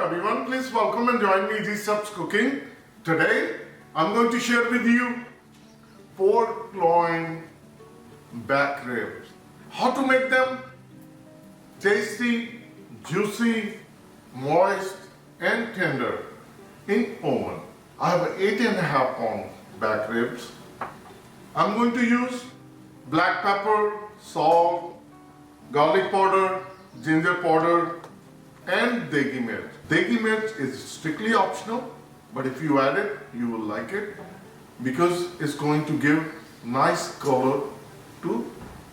everyone, please welcome and join me in Easy Steps Cooking. Today I'm going to share with you pork loin back ribs. How to make them tasty, juicy, moist and tender in oven. I have 8.5 pound back ribs. I'm going to use black pepper, salt, garlic powder, ginger powder and degi mirch. Degi mirch is strictly optional, but if you add it, you will like it because it's going to give nice color to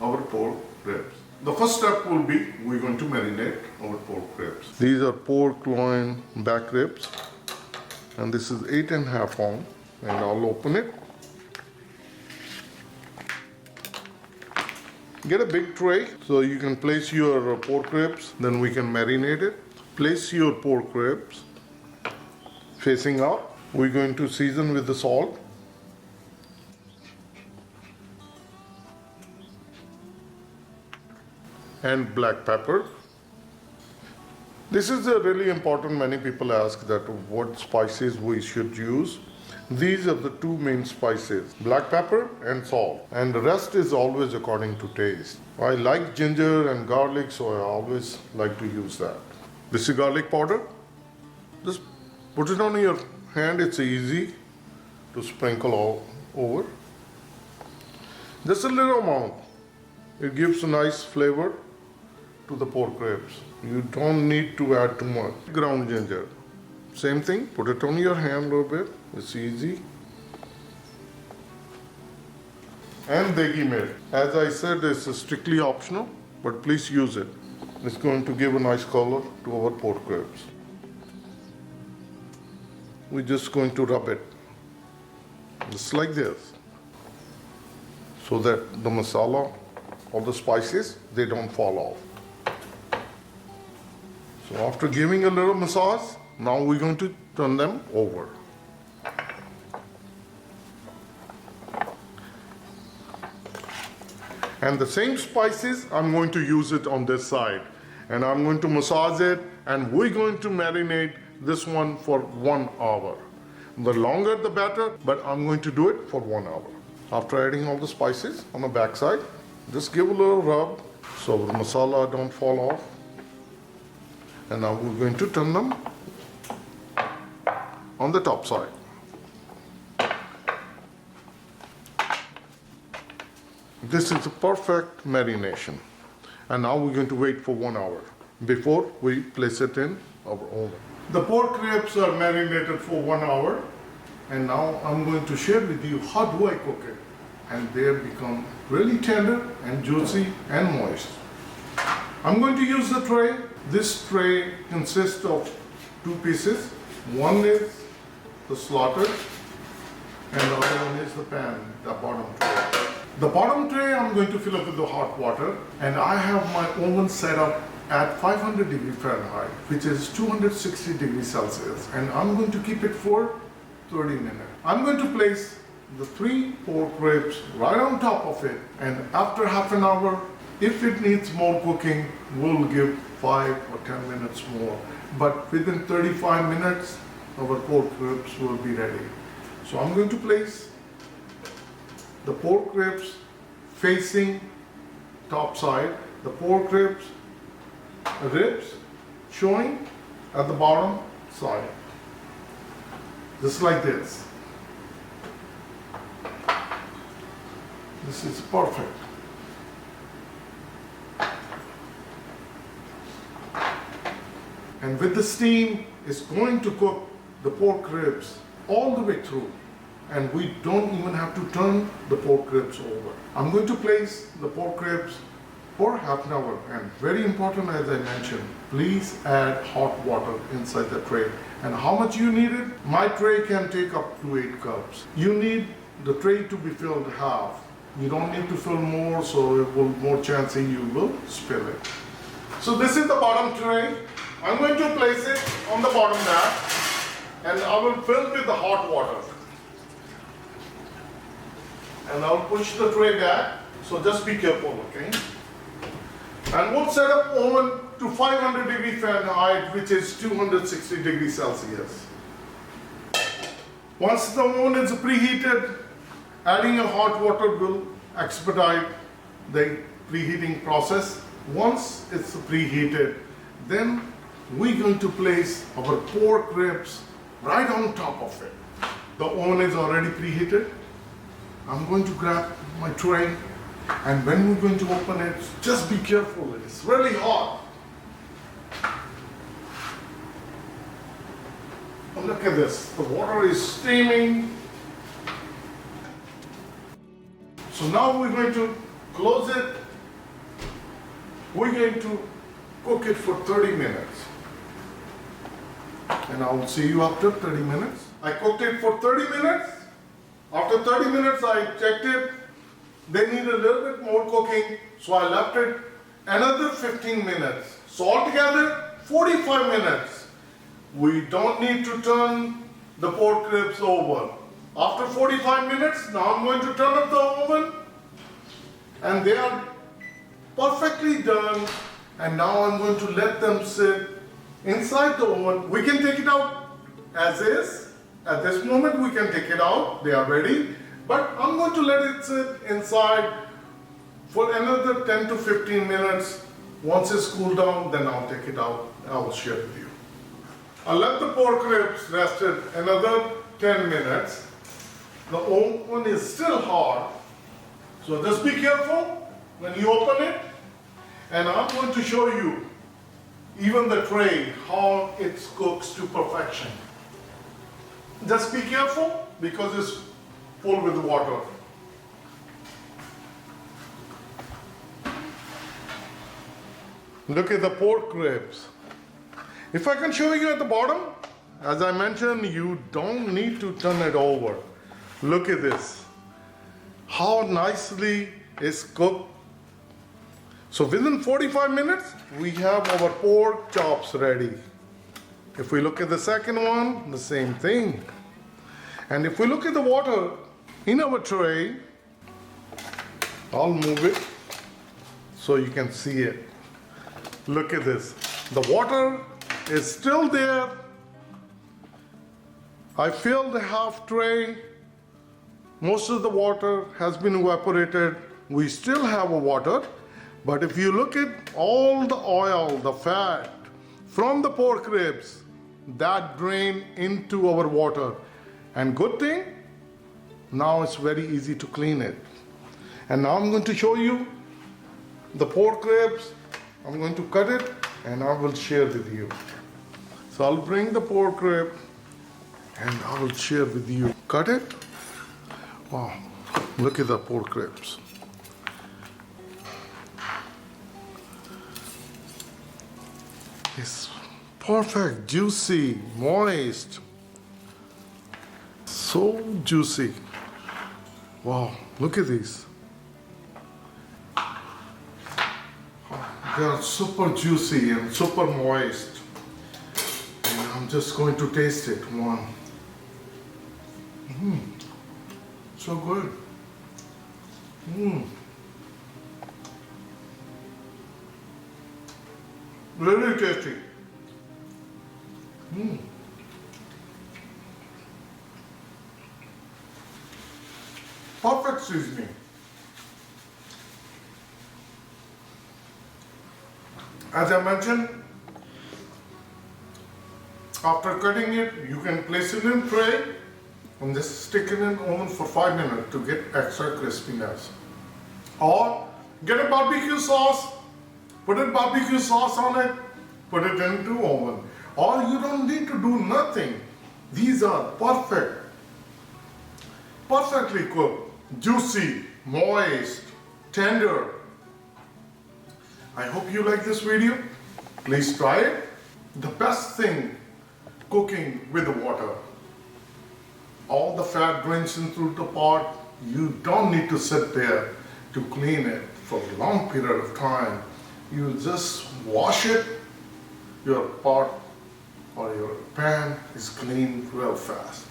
our pork ribs. The first step will be we're going to marinate our pork ribs. These are pork loin back ribs and this is 8.5 pound and I'll open it. Get a big tray so you can place your pork ribs, then we can marinate it. Place your pork ribs facing up. We're going to season with the salt. And black pepper. This is really important. Many people ask that what spices we should use. These are the two main spices, black pepper and salt, and the rest is always according to taste. I like ginger and garlic, so I always like to use that. This is garlic powder. Just put it on your hand, it's easy to sprinkle all over. Just a little amount. It gives a nice flavor to the pork ribs. You don't need to add too much. Ground ginger. Same thing, put it on your hand a little bit. It's easy. And degi mirch. As I said, it's strictly optional, but please use it. It's going to give a nice color to our pork ribs. We're just going to rub it. Just like this. So that the masala, all the spices, they don't fall off. So after giving a little massage, now we're going to turn them over. And the same spices, I'm going to use it on this side. And I'm going to massage it and we're going to marinate this one for 1 hour. The longer the better, but I'm going to do it for 1 hour. After adding all the spices on the back side, just give a little rub so the masala don't fall off. And now we're going to turn them on the top side. This is a perfect marination. And now we're going to wait for 1 hour before we place it in our oven. The pork ribs are marinated for 1 hour. And now I'm going to share with you how do I cook it. And they become really tender and juicy and moist. I'm going to use the tray. This tray consists of 2 pieces. One is the slaughter and the other one is the pan, the bottom tray. The bottom tray I'm going to fill up with the hot water and I have my oven set up at 500 degrees Fahrenheit, which is 260 degrees Celsius, and I'm going to keep it for 30 minutes. I'm going to place the 3 pork ribs right on top of it, and after half an hour, if it needs more cooking, we'll give 5 or 10 minutes more. But within 35 minutes, our pork ribs will be ready. So I'm going to place the pork ribs facing top side, the pork ribs showing at the bottom side, just like this. This is perfect. And with the steam, it's going to cook the pork ribs all the way through. And we don't even have to turn the pork ribs over. I'm going to place the pork ribs for half an hour. And very important, as I mentioned, please add hot water inside the tray. And how much you need it? My tray can take up to 8 cups. You need the tray to be filled half. You don't need to fill more, so it will more chance you will spill it. So this is the bottom tray. I'm going to place it on the bottom mat and I will fill with the hot water. And I'll push the tray back, so just be careful, okay? And we'll set up oven to 500 degrees Fahrenheit, which is 260 degrees Celsius. Once the oven is preheated, adding a hot water will expedite the preheating process. Once it's preheated, then we're going to place our pork ribs right on top of it. The oven is already preheated. I'm going to grab my tray, and when we're going to open it, just be careful, it's really hot. Oh, look at this, the water is steaming. So now we're going to close it. We're going to cook it for 30 minutes. And I will see you after 30 minutes. I cooked it for 30 minutes. After 30 minutes, I checked it. They need a little bit more cooking, so I left it another 15 minutes. So altogether, 45 minutes. We don't need to turn the pork ribs over. After 45 minutes, now I'm going to turn up the oven, and they are perfectly done. And now I'm going to let them sit inside the oven. We can take it out as is. At this moment, we can take it out. They are ready. But I'm going to let it sit inside for another 10 to 15 minutes. Once it's cooled down, then I'll take it out. I will share with you. I'll let the pork ribs rest another 10 minutes. The oven is still hot, so just be careful when you open it. And I'm going to show you even the tray, how it cooks to perfection. Just be careful because it's full with water. Look at the pork ribs. If I can show you at the bottom, as I mentioned, you don't need to turn it over. Look at this. How nicely it's cooked. So within 45 minutes, we have our pork chops ready. If we look at the second one, the same thing. And if we look at the water in our tray, I'll move it so you can see it. Look at this. The water is still there. I filled the half tray. Most of the water has been evaporated. We still have a water. But if you look at all the oil, the fat from the pork ribs, that drain into our water. And good thing, now it's very easy to clean it. And now I'm going to show you the pork ribs. I'm going to cut it and I will share with you. So I'll bring the pork rib and I will share with you. Cut it. Wow, look at the pork ribs. It's perfect, juicy, moist. So juicy. Wow, look at these. They are super juicy and super moist. And I'm just going to taste it. One. So good. Very tasty. Perfect seasoning. As I mentioned, after cutting it, you can place it in tray and just stick it in the oven for 5 minutes to get extra crispiness. Or get a barbecue sauce, put a barbecue sauce on it, put it into oven. Or you don't need to do nothing. These are perfect, perfectly cooked, juicy, moist, tender. I hope you like this video. Please try it. The best thing, cooking with the water. All the fat drains into the pot. You don't need to sit there to clean it for a long period of time. You just wash it. Your pot or your pan is clean real fast.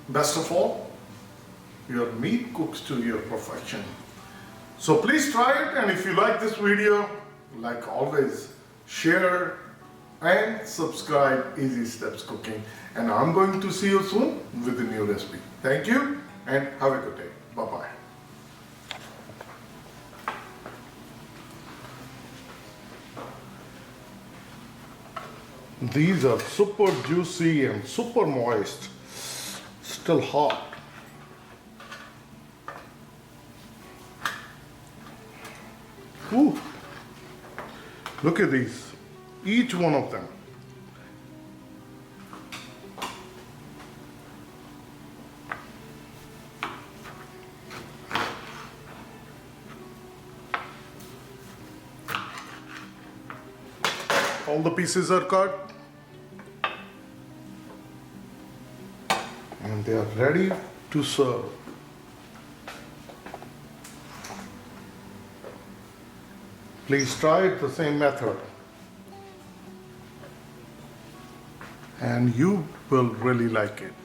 Best of all, your meat cooks to your perfection. So please try it, and if you like this video, like always, share and subscribe Easy Steps Cooking. And I'm going to see you soon with a new recipe. Thank you and have a good day. Bye-bye. These are super juicy and super moist, still hot. Ooh. Look at these, each one of them. All the pieces are cut and they are ready to serve. Please try it the same method and you will really like it.